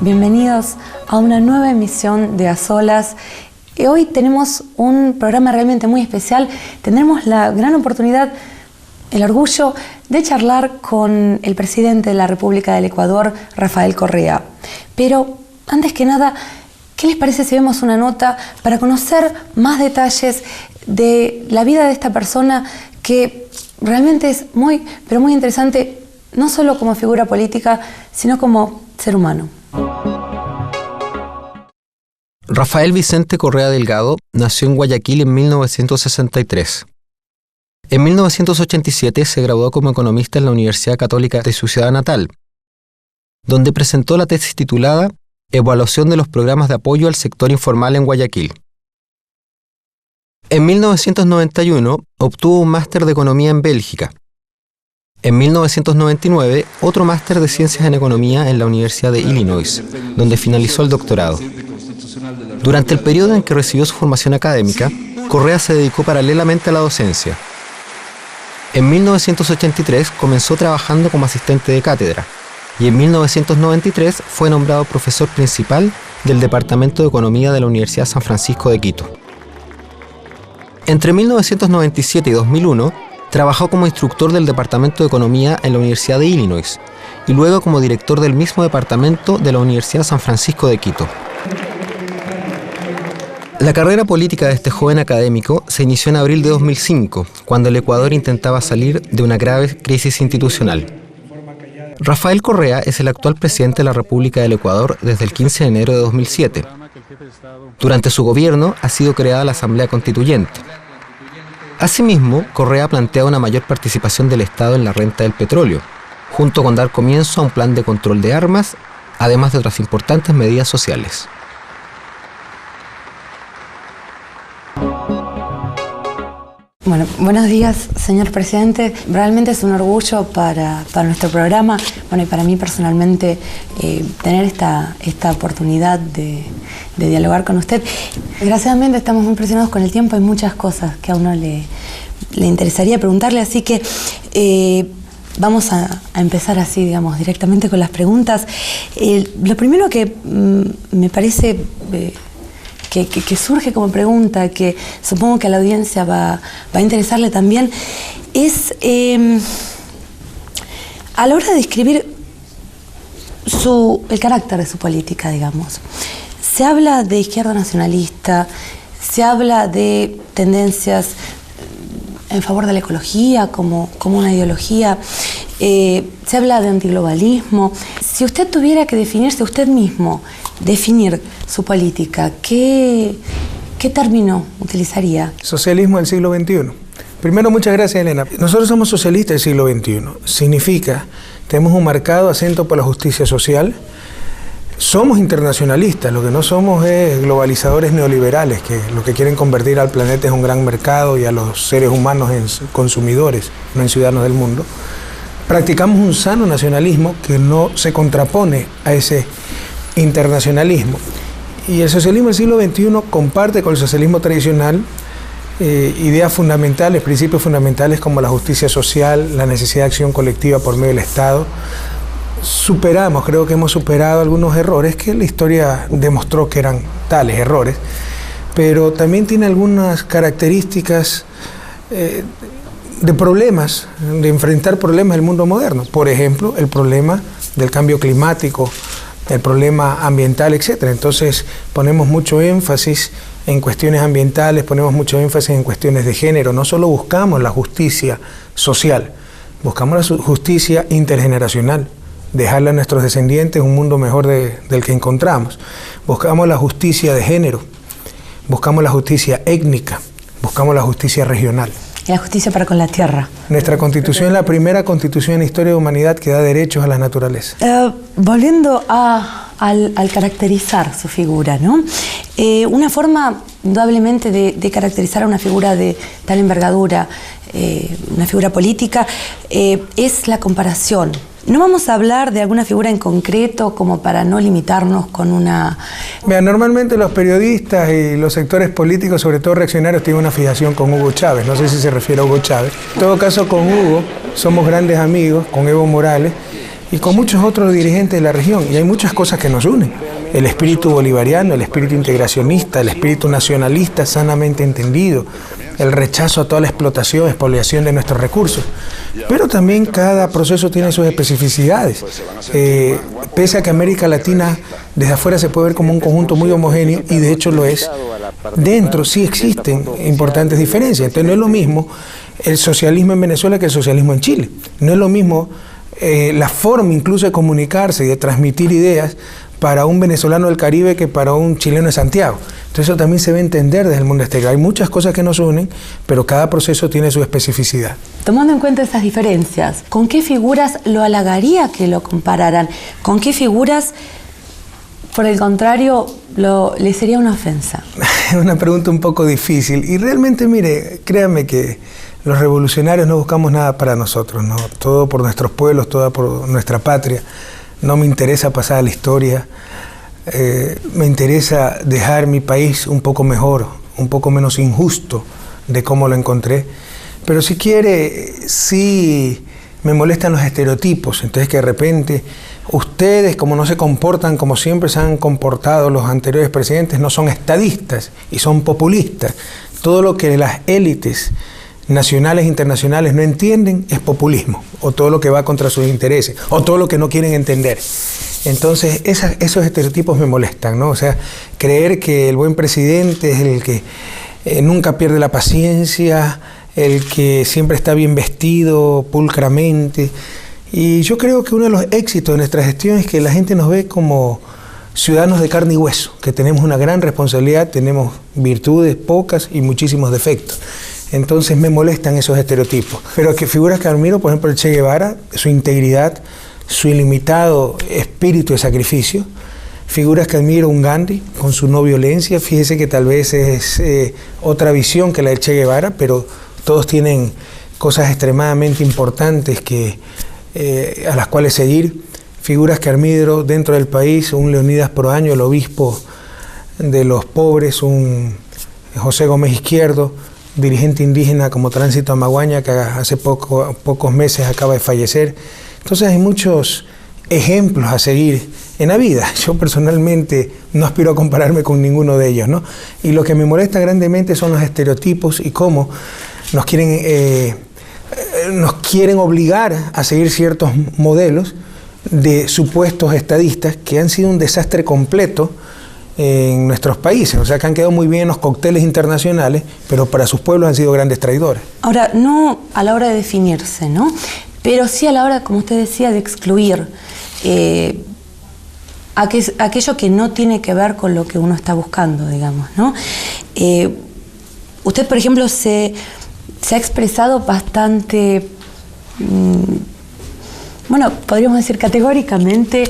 Bienvenidos a una nueva emisión de A Solas. Hoy tenemos un programa realmente muy especial. Tendremos la gran oportunidad, el orgullo de charlar con el presidente de la República del Ecuador, Rafael Correa. Pero antes que nada, ¿qué les parece si vemos una nota para conocer más detalles de la vida de esta persona que realmente es muy, pero muy interesante, no solo como figura política, sino como ser humano? Rafael Vicente Correa Delgado nació en Guayaquil en 1963. En 1987 se graduó como economista en la Universidad Católica de su ciudad natal, donde presentó la tesis titulada Evaluación de los programas de apoyo al sector informal en Guayaquil. En 1991 obtuvo un máster de economía en Bélgica. En 1999, otro máster de ciencias en economía en la Universidad de Illinois, donde finalizó el doctorado. Durante el periodo en que recibió su formación académica, Correa se dedicó paralelamente a la docencia. En 1983 comenzó trabajando como asistente de cátedra y en 1993 fue nombrado profesor principal del Departamento de Economía de la Universidad San Francisco de Quito. Entre 1997 y 2001, trabajó como instructor del Departamento de Economía en la Universidad de Illinois y luego como director del mismo departamento de la Universidad San Francisco de Quito. La carrera política de este joven académico se inició en abril de 2005, cuando el Ecuador intentaba salir de una grave crisis institucional. Rafael Correa es el actual presidente de la República del Ecuador desde el 15 de enero de 2007. Durante su gobierno ha sido creada la Asamblea Constituyente. Asimismo, Correa plantea una mayor participación del Estado en la renta del petróleo, junto con dar comienzo a un plan de control de armas, además de otras importantes medidas sociales. Bueno, buenos días, señor presidente. Realmente es un orgullo para nuestro programa, bueno, y para mí personalmente, tener esta oportunidad de dialogar con usted. Desgraciadamente estamos muy presionados con el tiempo, hay muchas cosas que a uno le interesaría preguntarle, así que vamos a empezar así, digamos, directamente con las preguntas. Lo primero que me parece que surge como pregunta, que supongo que a la audiencia va a interesarle también, es a la hora de describir el carácter de su política, digamos. Se habla de izquierda nacionalista, se habla de tendencias en favor de la ecología como una ideología, se habla de antiglobalismo. Si usted tuviera que definirse usted mismo, definir su política, ¿qué término utilizaría? Socialismo del siglo XXI. Primero, muchas gracias, Elena. Nosotros somos socialistas del siglo XXI. Significa, tenemos un marcado acento por la justicia social. Somos internacionalistas, lo que no somos es globalizadores neoliberales, que lo que quieren convertir al planeta es un gran mercado y a los seres humanos en consumidores, no en ciudadanos del mundo. Practicamos un sano nacionalismo que no se contrapone a ese internacionalismo. Y el socialismo del siglo XXI comparte con el socialismo tradicional ideas fundamentales, principios fundamentales como la justicia social, la necesidad de acción colectiva por medio del Estado. Creo que hemos superado algunos errores que la historia demostró que eran tales errores, pero también tiene algunas características de problemas, de enfrentar problemas del mundo moderno. Por ejemplo, el problema del cambio climático, el problema ambiental, etc. Entonces, ponemos mucho énfasis en cuestiones ambientales, ponemos mucho énfasis en cuestiones de género. No solo buscamos la justicia social, buscamos la justicia intergeneracional, dejarle a nuestros descendientes un mundo mejor del que encontramos. Buscamos la justicia de género, buscamos la justicia étnica, buscamos la justicia regional. Y la justicia para con la tierra. Nuestra constitución es la primera constitución en la historia de la humanidad que da derechos a la naturaleza. Volviendo al caracterizar su figura, ¿no? Una forma, indudablemente, de caracterizar a una figura de tal envergadura, una figura política, es la comparación. No vamos a hablar de alguna figura en concreto como para no limitarnos con una... Mira, normalmente los periodistas y los sectores políticos, sobre todo reaccionarios, tienen una fijación con Hugo Chávez. No sé si se refiere a Hugo Chávez. En todo caso, con Hugo somos grandes amigos, con Evo Morales, y con muchos otros dirigentes de la región. Y hay muchas cosas que nos unen. El espíritu bolivariano, el espíritu integracionista, el espíritu nacionalista sanamente entendido, el rechazo a toda la explotación, expoliación de nuestros recursos. Pero también cada proceso tiene sus especificidades. Pese a que América Latina desde afuera se puede ver como un conjunto muy homogéneo, y de hecho lo es, dentro sí existen importantes diferencias. Entonces no es lo mismo el socialismo en Venezuela que el socialismo en Chile. No es lo mismo la forma incluso de comunicarse y de transmitir ideas para un venezolano del Caribe que para un chileno de Santiago. Entonces eso también se debe entender desde el mundo exterior. Hay muchas cosas que nos unen, pero cada proceso tiene su especificidad. Tomando en cuenta esas diferencias, ¿con qué figuras lo halagaría que lo compararan? ¿Con qué figuras, por el contrario, le sería una ofensa? Es una pregunta un poco difícil. Y realmente, mire, créame que los revolucionarios no buscamos nada para nosotros, ¿no? Todo por nuestros pueblos, todo por nuestra patria. No me interesa pasar a la historia. Me interesa dejar mi país un poco mejor, un poco menos injusto de cómo lo encontré. Pero si quiere, sí me molestan los estereotipos. Entonces que de repente ustedes, como no se comportan como siempre se han comportado los anteriores presidentes, no son estadistas y son populistas. Todo lo que las élites nacionales e internacionales no entienden es populismo, o todo lo que va contra sus intereses, o todo lo que no quieren entender. Entonces esos estereotipos me molestan, ¿no? O sea, creer que el buen presidente es el que nunca pierde la paciencia, el que siempre está bien vestido, pulcramente. Y yo creo que uno de los éxitos de nuestra gestión es que la gente nos ve como ciudadanos de carne y hueso, que tenemos una gran responsabilidad, tenemos virtudes pocas y muchísimos defectos. Entonces me molestan esos estereotipos. Pero que figuras que admiro, por ejemplo, el Che Guevara, su integridad, su ilimitado espíritu de sacrificio. Figuras que admiro, un Gandhi, con su no violencia. Fíjese que tal vez es otra visión que la del Che Guevara, pero todos tienen cosas extremadamente importantes a las cuales seguir. Figuras que admiro dentro del país, un Leonidas Proaño, el obispo de los pobres, un José Gómez Izquierdo, dirigente indígena como Tránsito Amaguaña, que hace pocos meses acaba de fallecer. Entonces hay muchos ejemplos a seguir en la vida. Yo personalmente no aspiro a compararme con ninguno de ellos, ¿no? Y lo que me molesta grandemente son los estereotipos y cómo nos quieren obligar a seguir ciertos modelos de supuestos estadistas que han sido un desastre completo en nuestros países, o sea que han quedado muy bien en los cócteles internacionales, pero para sus pueblos han sido grandes traidores. Ahora, no a la hora de definirse, ¿no? Pero sí a la hora, como usted decía, de excluir aquello que no tiene que ver con lo que uno está buscando, digamos, ¿no? Usted, por ejemplo, se ha expresado bastante, bueno, podríamos decir categóricamente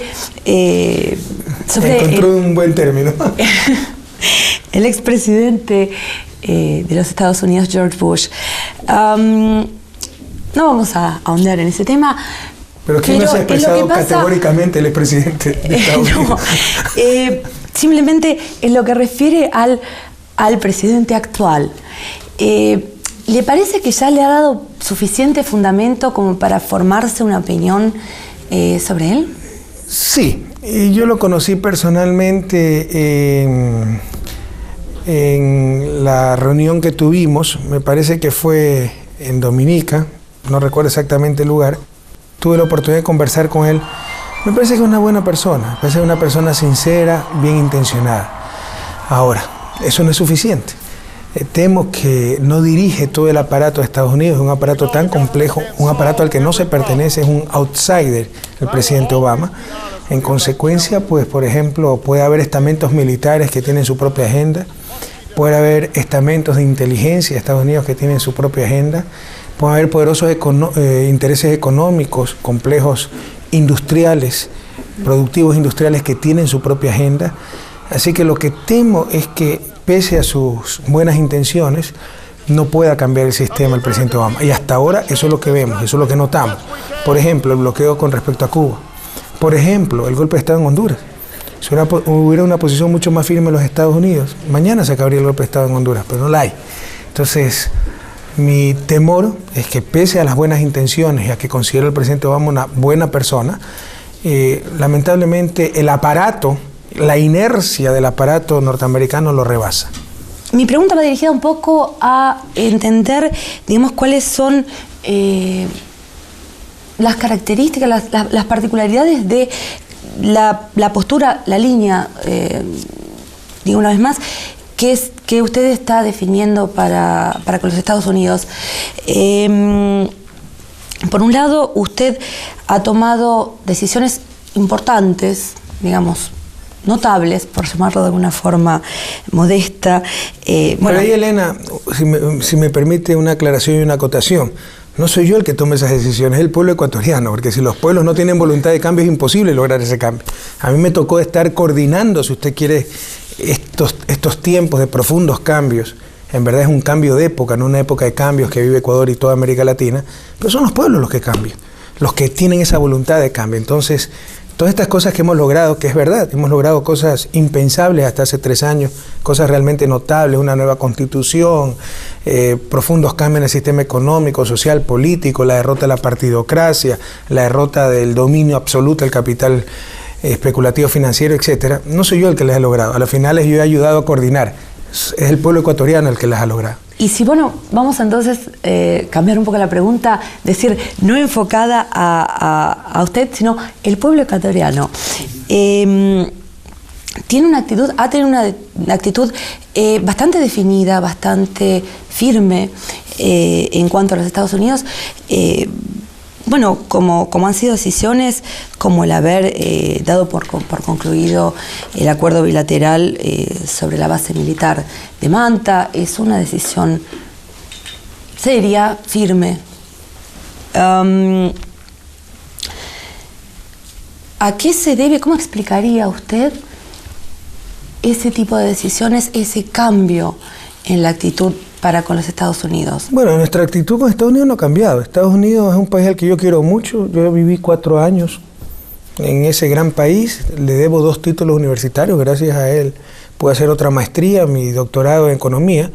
sobre... Encontró un buen término. El expresidente de los Estados Unidos, George Bush. No vamos a ahondar en ese tema. ¿Pero quién no se ha expresado categóricamente el expresidente de Estados Unidos? Simplemente en lo que refiere al presidente actual. ¿Le parece que ya le ha dado suficiente fundamento como para formarse una opinión sobre él? Sí, y yo lo conocí personalmente en la reunión que tuvimos, me parece que fue en Dominica, no recuerdo exactamente el lugar. Tuve la oportunidad de conversar con él. Me parece que es una buena persona, me parece que es una persona sincera, bien intencionada. Ahora, eso no es suficiente. Temo que no dirige todo el aparato de Estados Unidos, es un aparato tan complejo, un aparato al que no se pertenece, es un outsider el presidente Obama. En consecuencia, pues, por ejemplo, puede haber estamentos militares que tienen su propia agenda, puede haber estamentos de inteligencia de Estados Unidos que tienen su propia agenda, puede haber poderosos intereses económicos, complejos industriales, productivos industriales que tienen su propia agenda. Así que lo que temo es que, pese a sus buenas intenciones, no pueda cambiar el sistema el presidente Obama. Y hasta ahora eso es lo que vemos, eso es lo que notamos. Por ejemplo, el bloqueo con respecto a Cuba. Por ejemplo, el golpe de Estado en Honduras. Si hubiera una posición mucho más firme en los Estados Unidos, mañana se acabaría el golpe de Estado en Honduras, pero no la hay. Entonces, Mi temor es que pese a las buenas intenciones y a que considero al presidente Obama una buena persona, lamentablemente el aparato, la inercia del aparato norteamericano lo rebasa. Mi pregunta va dirigida un poco a entender, digamos, cuáles son las características, las particularidades de la postura, la línea, digo una vez más, que usted está definiendo para con los Estados Unidos. Por un lado, usted ha tomado decisiones importantes, digamos, notables, por llamarlo de alguna forma modesta. Pero ahí, Elena, si me permite una aclaración y una acotación, no soy yo el que tome esas decisiones, es el pueblo ecuatoriano, porque si los pueblos no tienen voluntad de cambio es imposible lograr ese cambio. A mí me tocó estar coordinando, si usted quiere, estos tiempos de profundos cambios. En verdad es un cambio de época, no una época de cambios que vive Ecuador y toda América Latina, pero son los pueblos los que cambian, los que tienen esa voluntad de cambio. Entonces, todas estas cosas que hemos logrado, que es verdad, hemos logrado cosas impensables hasta hace 3 años, cosas realmente notables, una nueva constitución, profundos cambios en el sistema económico, social, político, la derrota de la partidocracia, la derrota del dominio absoluto del capital especulativo financiero, etcétera. No soy yo el que les ha logrado, a las finales yo he ayudado a coordinar, es el pueblo ecuatoriano el que las ha logrado. Y si, bueno, vamos entonces cambiar un poco la pregunta, decir, no enfocada a usted, sino el pueblo ecuatoriano. Tiene una actitud, ha tenido una actitud bastante definida, bastante firme en cuanto a los Estados Unidos. Bueno, como han sido decisiones como el haber dado por concluido el acuerdo bilateral sobre la base militar de Manta, es una decisión seria, firme. ¿A qué se debe, cómo explicaría usted ese tipo de decisiones, ese cambio en la actitud para con los Estados Unidos? Bueno, nuestra actitud con Estados Unidos no ha cambiado. Estados Unidos es un país al que yo quiero mucho. Yo viví 4 años en ese gran país. Le debo 2 títulos universitarios. Gracias a él pude hacer otra maestría, mi doctorado en economía.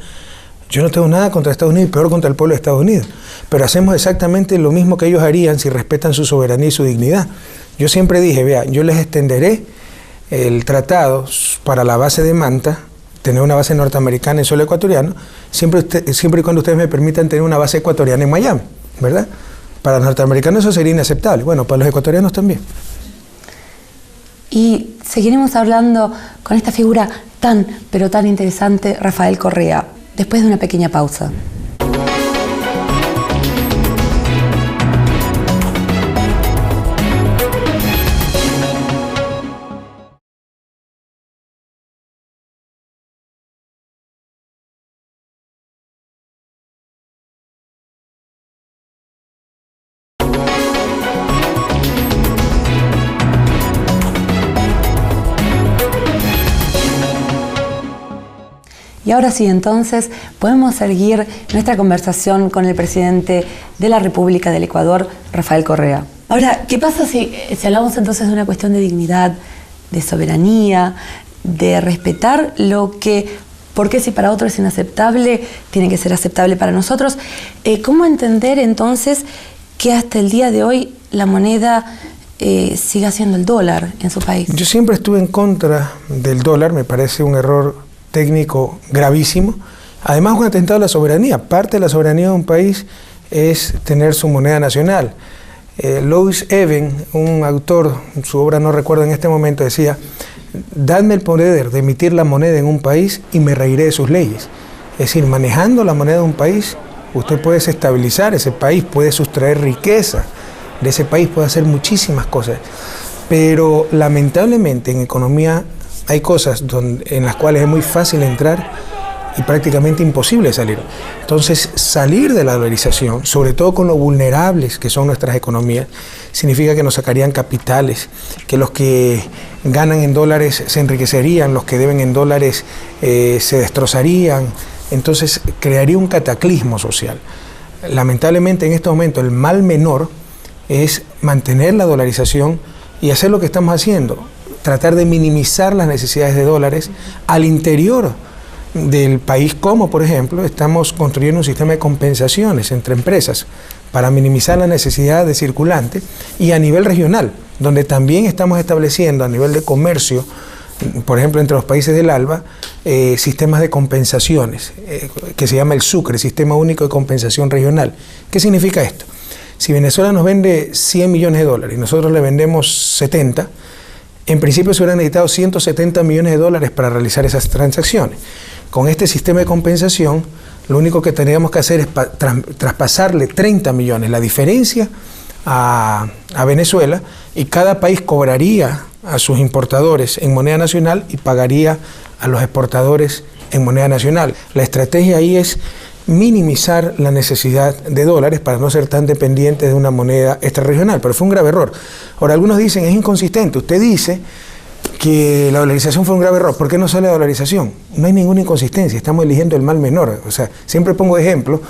Yo no tengo nada contra Estados Unidos y peor contra el pueblo de Estados Unidos. Pero hacemos exactamente lo mismo que ellos harían si respetan su soberanía y su dignidad. Yo siempre dije, vea, yo les extenderé el tratado para la base de Manta, tener una base norteamericana en suelo ecuatoriano, siempre y cuando ustedes me permitan tener una base ecuatoriana en Miami, ¿verdad? Para los norteamericanos eso sería inaceptable, bueno, para los ecuatorianos también. Y seguiremos hablando con esta figura tan, pero tan interesante, Rafael Correa, después de una pequeña pausa. Y ahora sí, entonces, podemos seguir nuestra conversación con el presidente de la República del Ecuador, Rafael Correa. Ahora, ¿qué pasa si hablamos entonces de una cuestión de dignidad, de soberanía, de respetar lo que, porque si para otros es inaceptable, tiene que ser aceptable para nosotros? ¿Cómo entender entonces que hasta el día de hoy la moneda siga siendo el dólar en su país? Yo siempre estuve en contra del dólar, me parece un error técnico gravísimo. Además, un atentado a la soberanía. Parte de la soberanía de un país es tener su moneda nacional. Louis Eben, un autor, su obra no recuerdo en este momento, decía: dadme el poder de emitir la moneda en un país y me reiré de sus leyes. Es decir, manejando la moneda de un país, usted puede desestabilizar ese país, puede sustraer riqueza de ese país, puede hacer muchísimas cosas. Pero lamentablemente en economía hay cosas en las cuales es muy fácil entrar y prácticamente imposible salir. Entonces, salir de la dolarización, sobre todo con lo vulnerables que son nuestras economías, significa que nos sacarían capitales, que los que ganan en dólares se enriquecerían, los que deben en dólares se destrozarían. Entonces, crearía un cataclismo social. Lamentablemente, en este momento, el mal menor es mantener la dolarización y hacer lo que estamos haciendo, tratar de minimizar las necesidades de dólares al interior del país, como por ejemplo estamos construyendo un sistema de compensaciones entre empresas para minimizar la necesidad de circulante, y a nivel regional, donde también estamos estableciendo a nivel de comercio, por ejemplo entre los países del ALBA, sistemas de compensaciones, que se llama el SUCRE, Sistema Único de Compensación Regional. ¿Qué significa esto? Si Venezuela nos vende 100 millones de dólares y nosotros le vendemos 70, en principio se hubieran necesitado 170 millones de dólares para realizar esas transacciones. Con este sistema de compensación, lo único que tendríamos que hacer es traspasarle 30 millones, la diferencia a Venezuela, y cada país cobraría a sus importadores en moneda nacional y pagaría a los exportadores en moneda nacional. La estrategia ahí es minimizar la necesidad de dólares para no ser tan dependientes de una moneda extrarregional, pero fue un grave error. Ahora, algunos dicen, es inconsistente, usted dice que la dolarización fue un grave error, ¿por qué no sale la dolarización? No hay ninguna inconsistencia, estamos eligiendo el mal menor. O sea, siempre pongo ejemplo,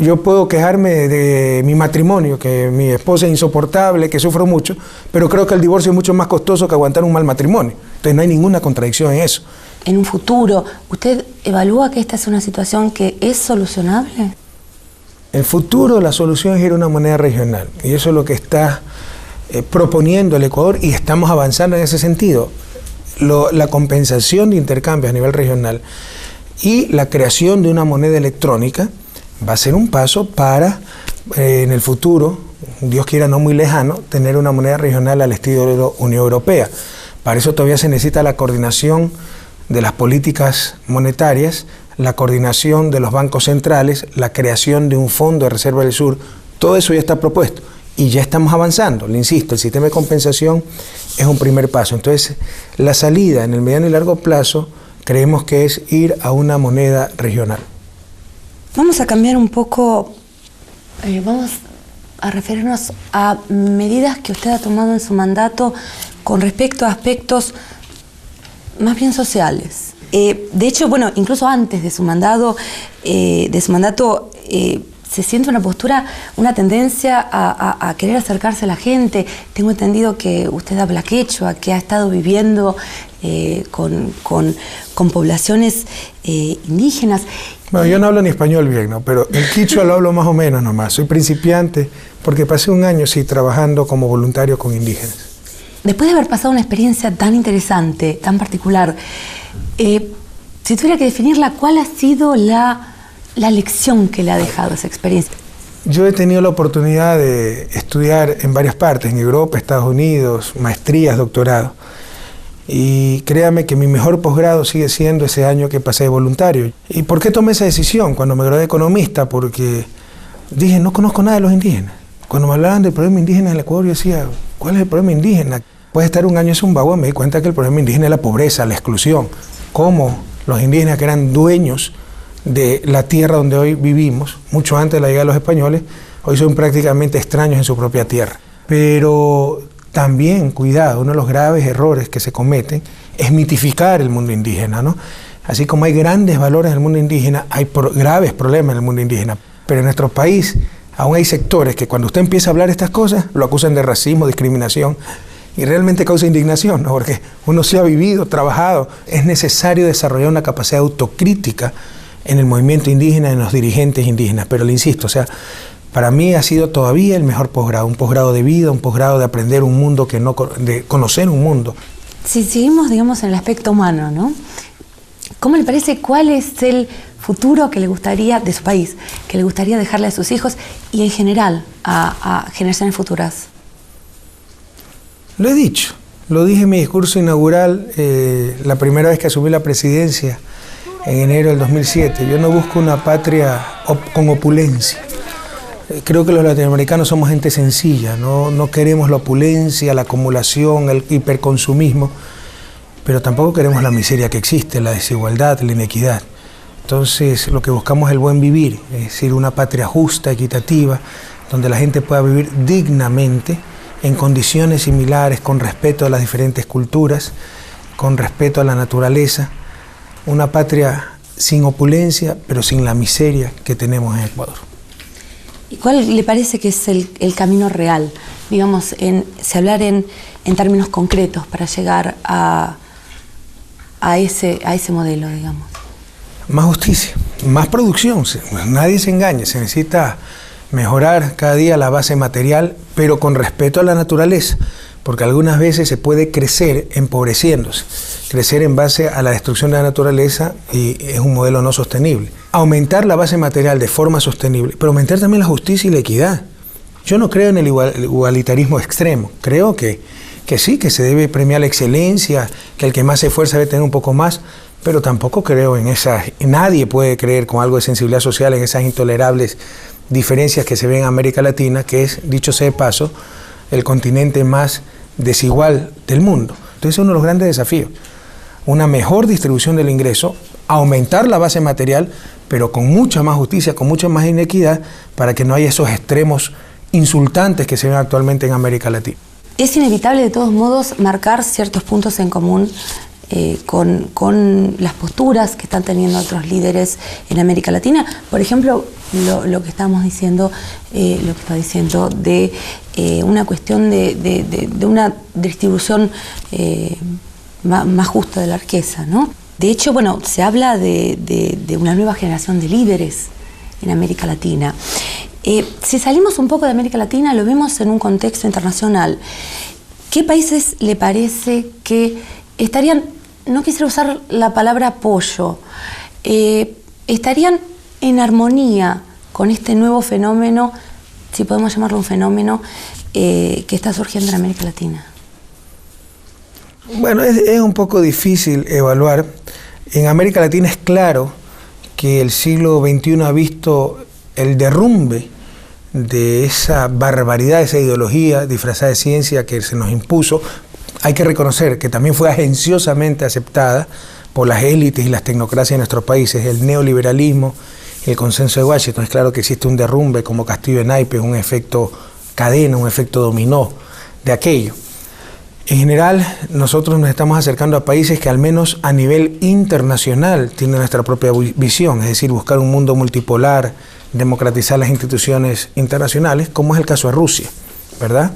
yo puedo quejarme de mi matrimonio, que mi esposa es insoportable, que sufro mucho, pero creo que el divorcio es mucho más costoso que aguantar un mal matrimonio. Entonces no hay ninguna contradicción en eso. En un futuro, ¿usted evalúa que esta es una situación que es solucionable? En el futuro la solución es ir a una moneda regional, y eso es lo que está proponiendo el Ecuador, y estamos avanzando en ese sentido. La compensación de intercambios a nivel regional y la creación de una moneda electrónica va a ser un paso para, en el futuro, Dios quiera no muy lejano, tener una moneda regional al estilo de la Unión Europea. Para eso todavía se necesita la coordinación de las políticas monetarias, la coordinación de los bancos centrales, la creación de un fondo de reserva del sur. Todo eso ya está propuesto y ya estamos avanzando. Le insisto, el sistema de compensación es un primer paso. Entonces, la salida en el mediano y largo plazo creemos que es ir a una moneda regional. Vamos a cambiar un poco, vamos a referirnos a medidas que usted ha tomado en su mandato con respecto a aspectos más bien sociales. De hecho, bueno, incluso antes de su mandato, se siente una postura, una tendencia a querer acercarse a la gente. Tengo entendido que usted habla quechua, que ha estado viviendo con poblaciones indígenas. Bueno, yo no hablo ni español bien, ¿no? Pero el quichua lo hablo más o menos nomás. Soy principiante porque pasé un año trabajando como voluntario con indígenas. Después de haber pasado una experiencia tan interesante, tan particular, si tuviera que definirla, ¿cuál ha sido la lección que le ha dejado esa experiencia? Yo he tenido la oportunidad de estudiar en varias partes, en Europa, Estados Unidos, maestrías, doctorado. Y créame que mi mejor posgrado sigue siendo ese año que pasé de voluntario. ¿Y por qué tomé esa decisión cuando me gradué de economista? Porque dije, no conozco nada de los indígenas. Cuando me hablaban del problema indígena en el Ecuador, yo decía, ¿cuál es el problema indígena? Puede estar un año en Zumbagua, me di cuenta que el problema indígena es la pobreza, la exclusión. Cómo los indígenas, que eran dueños de la tierra donde hoy vivimos, mucho antes de la llegada de los españoles, hoy son prácticamente extraños en su propia tierra. Pero también, cuidado, uno de los graves errores que se cometen es mitificar el mundo indígena, ¿no? Así como hay grandes valores en el mundo indígena, hay graves problemas en el mundo indígena. Pero en nuestro país aún hay sectores que cuando usted empieza a hablar estas cosas, lo acusan de racismo, discriminación, y realmente causa indignación, ¿no? Porque uno sí ha vivido, trabajado. Es necesario desarrollar una capacidad autocrítica en el movimiento indígena, en los dirigentes indígenas. Pero le insisto, o sea, para mí ha sido todavía el mejor posgrado, un posgrado de vida, un posgrado de aprender un mundo, de conocer un mundo. Si seguimos, digamos, en el aspecto humano, ¿no? ¿Cómo le parece, cuál es el futuro que le gustaría, de su país, que le gustaría dejarle a sus hijos y en general a generaciones futuras? Lo he dicho, lo dije en mi discurso inaugural la primera vez que asumí la presidencia en enero del 2007. Yo no busco una patria con opulencia. Creo que los latinoamericanos somos gente sencilla, no queremos la opulencia, la acumulación, el hiperconsumismo, pero tampoco queremos la miseria que existe, la desigualdad, la inequidad. Entonces lo que buscamos es el buen vivir, es decir, una patria justa, equitativa, donde la gente pueda vivir dignamente, en condiciones similares, con respeto a las diferentes culturas, con respeto a la naturaleza, una patria sin opulencia, pero sin la miseria que tenemos en Ecuador. ¿Y cuál le parece que es el camino real, digamos, si hablar en términos concretos para llegar a ese modelo, digamos? Más justicia, más producción. Nadie se engañe, se necesita mejorar cada día la base material, pero con respeto a la naturaleza, porque algunas veces se puede crecer empobreciéndose, crecer en base a la destrucción de la naturaleza, y es un modelo no sostenible. Aumentar la base material de forma sostenible, pero aumentar también la justicia y la equidad. Yo no creo en el igualitarismo extremo, creo que sí, que se debe premiar la excelencia, que el que más se esfuerza debe tener un poco más, pero tampoco creo en esas, nadie puede creer con algo de sensibilidad social en esas intolerables diferencias que se ven en América Latina, que es, dicho sea de paso, el continente más desigual del mundo. Entonces es uno de los grandes desafíos, una mejor distribución del ingreso, aumentar la base material, pero con mucha más justicia, con mucha más inequidad, para que no haya esos extremos insultantes que se ven actualmente en América Latina. Es inevitable de todos modos marcar ciertos puntos en común con las posturas que están teniendo otros líderes en América Latina. Por ejemplo, lo que estamos diciendo, lo que está diciendo de una cuestión de una distribución más justa de la riqueza, ¿no? De hecho, bueno, se habla de una nueva generación de líderes en América Latina. Si salimos un poco de América Latina, lo vemos en un contexto internacional. ¿Qué países le parece que estarían, no quisiera usar la palabra apoyo, estarían en armonía con este nuevo fenómeno, si podemos llamarlo un fenómeno, que está surgiendo en América Latina? Bueno, es un poco difícil evaluar. En América Latina es claro que el siglo XXI ha visto el derrumbe de esa barbaridad, esa ideología disfrazada de ciencia que se nos impuso. Hay que reconocer que también fue agenciosamente aceptada por las élites y las tecnocracias de nuestros países, el neoliberalismo, el consenso de Washington. Es claro que existe un derrumbe como castillo de naipes, un efecto cadena, un efecto dominó de aquello. En general, nosotros nos estamos acercando a países que al menos a nivel internacional tienen nuestra propia visión, es decir, buscar un mundo multipolar, democratizar las instituciones internacionales, como es el caso de Rusia, ¿verdad?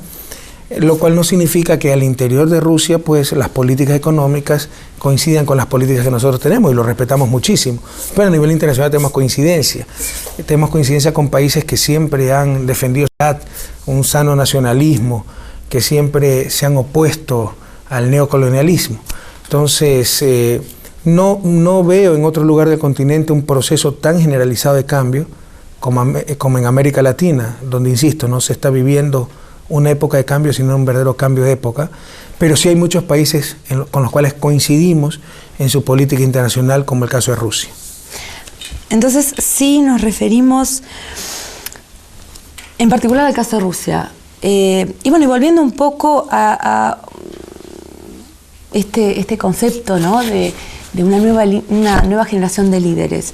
Lo cual no significa que al interior de Rusia, pues, las políticas económicas coincidan con las políticas que nosotros tenemos, y lo respetamos muchísimo. Pero a nivel internacional tenemos coincidencia. Tenemos coincidencia con países que siempre han defendido un sano nacionalismo, que siempre se han opuesto al neocolonialismo. Entonces, no veo en otro lugar del continente un proceso tan generalizado de cambio como en América Latina, donde, insisto, no se está viviendo una época de cambio, sino un verdadero cambio de época, pero sí hay muchos países con los cuales coincidimos en su política internacional, como el caso de Rusia. Entonces, sí nos referimos en particular al caso de Rusia. Y bueno, y volviendo un poco a este concepto, ¿no?, de una nueva generación de líderes.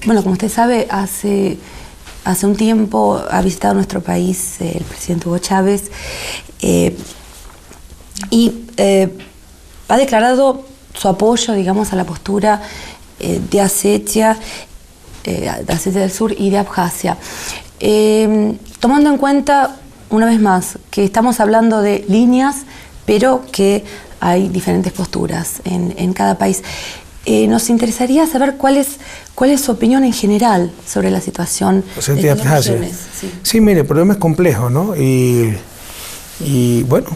Bueno, como usted sabe, hace un tiempo ha visitado nuestro país el presidente Hugo Chávez y ha declarado su apoyo, digamos, a la postura de Osetia del Sur y de Abjasia. Tomando en cuenta, una vez más, que estamos hablando de líneas, pero que hay diferentes posturas en cada país. Nos interesaría saber cuál es su opinión en general sobre la situación de las regiones. Sí, mire, el problema es complejo, ¿no? Y bueno,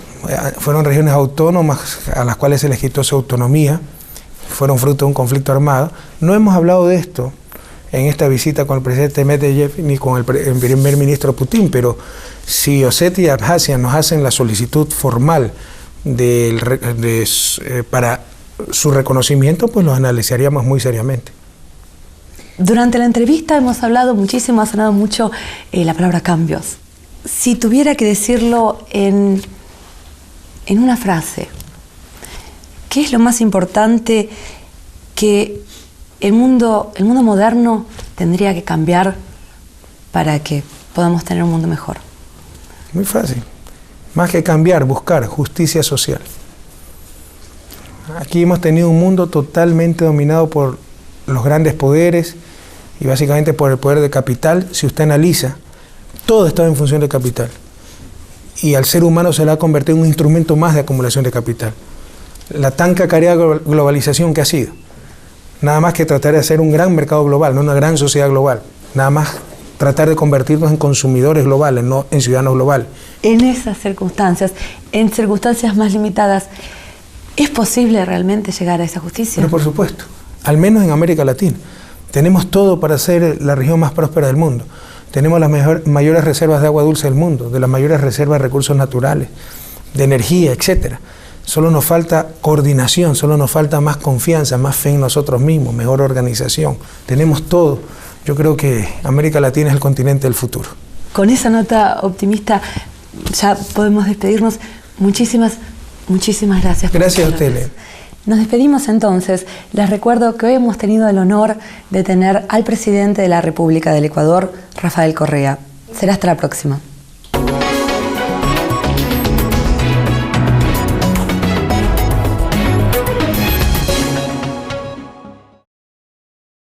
fueron regiones autónomas a las cuales se les quitó su autonomía, fueron fruto de un conflicto armado. No hemos hablado de esto en esta visita con el presidente Medvedev ni con el primer ministro Putin, pero si Osetia y Abjasia nos hacen la solicitud formal para su reconocimiento, pues los analizaríamos muy seriamente. Durante la entrevista hemos hablado muchísimo, ha sonado mucho la palabra cambios. Si tuviera que decirlo en una frase, ¿qué es lo más importante que el mundo moderno tendría que cambiar para que podamos tener un mundo mejor? Muy fácil. Más que cambiar, buscar justicia social. Aquí hemos tenido un mundo totalmente dominado por los grandes poderes y básicamente por el poder de capital. Si usted analiza, todo estaba en función de capital. Y al ser humano se le ha convertido en un instrumento más de acumulación de capital. La tan cacareada globalización que ha sido. nada más que tratar de hacer un gran mercado global, no una gran sociedad global, nada más tratar de convertirnos en consumidores globales, no en ciudadanos globales. En esas circunstancias, en circunstancias más limitadas, ¿es posible realmente llegar a esa justicia? Pero por supuesto, al menos en América Latina. Tenemos todo para ser la región más próspera del mundo. Tenemos las mayores reservas de agua dulce del mundo, de las mayores reservas de recursos naturales, de energía, etc. Solo nos falta coordinación, solo nos falta más confianza, más fe en nosotros mismos, mejor organización. Tenemos todo. Yo creo que América Latina es el continente del futuro. Con esa nota optimista ya podemos despedirnos. Muchísimas gracias. Gracias a usted, Elena. Nos despedimos entonces. Les recuerdo que hoy hemos tenido el honor de tener al presidente de la República del Ecuador, Rafael Correa. Será hasta la próxima.